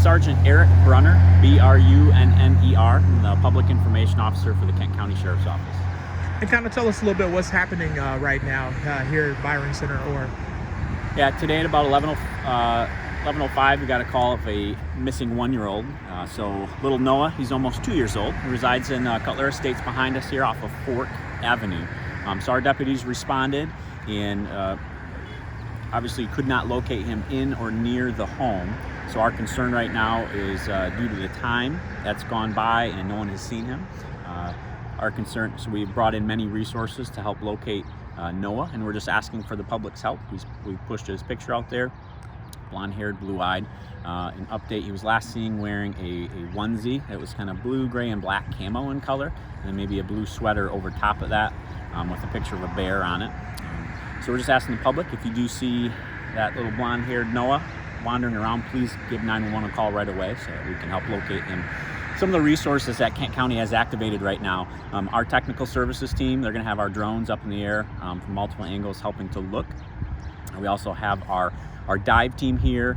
Sergeant Eric Brunner, B-R-U-N-N-E-R, the Public Information Officer for the Kent County Sheriff's Office. And kind of tell us a little bit what's happening right now here at Byron Center. Yeah, today at about 11:05, we got a call of a missing 1-year-old. So little Noah, he's almost 2 years old. He resides in Cutler Estates behind us here off of Fork Avenue. So our deputies responded and obviously could not locate him in or near the home. So our concern right now is due to the time that's gone by and no one has seen him. Our concern, so we've brought in many resources to help locate Noah, and we're just asking for the public's help. We pushed his picture out there, blonde-haired, blue-eyed. An update, he was last seen wearing a onesie that was kind of blue, gray, and black camo in color, and then maybe a blue sweater over top of that with a picture of a bear on it. So we're just asking the public, if you do see that little blonde-haired Noah wandering around, please give 911 a call right away so that we can help locate him. Some of the resources that Kent County has activated right now, our technical services team, they're going to have our drones up in the air from multiple angles helping to look. We also have our dive team here,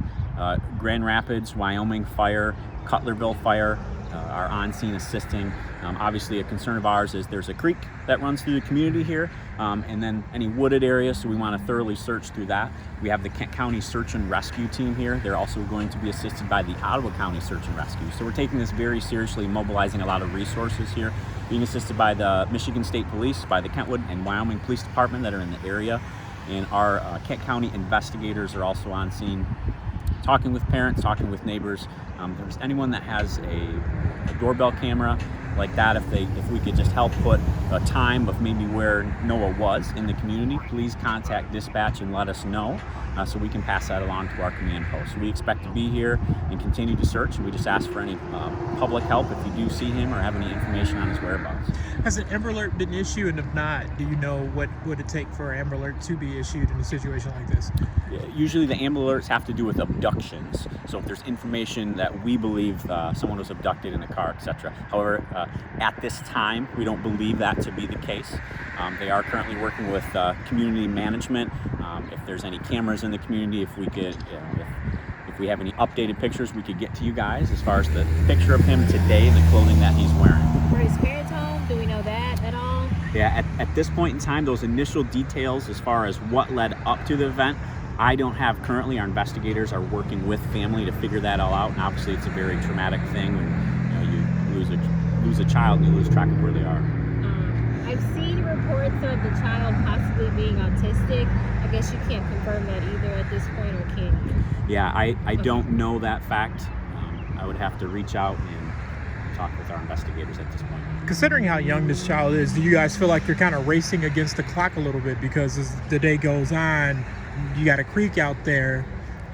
Grand Rapids, Wyoming Fire, Cutlerville Fire, are on scene assisting. Obviously a concern of ours is there's a creek that runs through the community here, and then any wooded areas, so we want to thoroughly search through that. We have the Kent County Search and Rescue team here. They're also going to be assisted by the Ottawa County Search and Rescue. So we're taking this very seriously, mobilizing a lot of resources here, being assisted by the Michigan State Police, by the Kentwood and Wyoming Police Department that are in the area, and our Kent County investigators are also on scene, talking with parents, talking with neighbors. If there's anyone that has a doorbell camera like that, if we could just help put a time of maybe where Noah was in the community, please contact dispatch and let us know so we can pass that along to our command post. So we expect to be here and continue to search, and we just ask for any public help if you do see him or have any information on his whereabouts. Has an Amber Alert been issued, and if not, do you know what would it take for an Amber Alert to be issued in a situation like this? Yeah, usually the Amber Alerts have to do with abductions. So if there's information that we believe someone was abducted in a car, etc. However, at this time, we don't believe that to be the case. They are currently working with community management. If there's any cameras in the community, if we could, if we have any updated pictures, we could get to you guys as far as the picture of him today and the clothing that he's wearing. For his parents' home, do we know that at all? Yeah, at this point in time, those initial details as far as what led up to the event, I don't have currently. Our investigators are working with family to figure that all out, and obviously it's a very traumatic thing when you lose a child and you lose track of where they are. I've seen reports of the child possibly being autistic. I guess you can't confirm that either at this point, or can you? Yeah, I don't know that fact. I would have to reach out and talk with our investigators at this point. Considering how young this child is, do you guys feel like you're kind of racing against the clock a little bit? Because as the day goes on, you got a creek out there.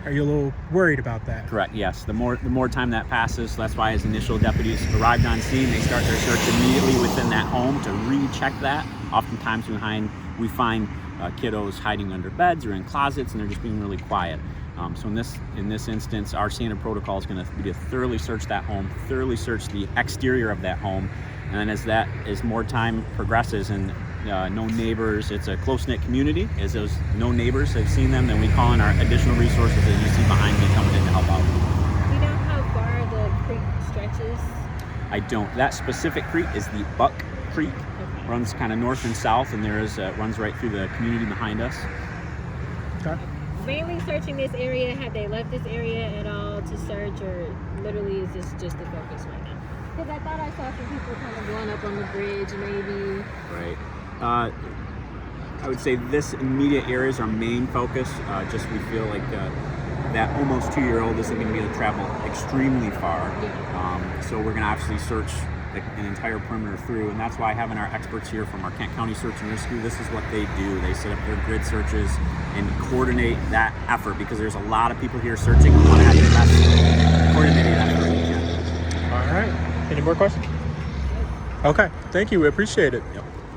Are you a little worried about that? Correct, yes. The more time that passes, that's why as initial deputies arrived on scene, they start their search immediately within that home to recheck that. Oftentimes we find kiddos hiding under beds or in closets, and they're just being really quiet. So in this instance, our standard protocol is going to be to thoroughly search that home, thoroughly search the exterior of that home, and then as more time progresses and no neighbors, it's a close-knit community. As those no neighbors have seen them, then we call in our additional resources that you see behind me coming in to help out. Do you know how far the creek stretches? I don't. That specific creek is the Buck Creek. Okay. Runs kind of north and south, and runs right through the community behind us. Okay. Mainly searching this area. Have they left this area at all to search, or literally is this just the focus right now? Because I thought I saw some people kind of going up on the bridge, maybe. Right. I would say this immediate area is our main focus. Just we feel like that almost 2-year-old isn't going to be able to travel extremely far. Yeah. So we're going to obviously search an entire perimeter through, and that's why having our experts here from our Kent County Search and Rescue, this is what they do. They set up their grid searches and coordinate that effort, because there's a lot of people here searching. We want to have the best coordinated effort we can. All right. Any more questions? Okay. Thank you. We appreciate it. Yep.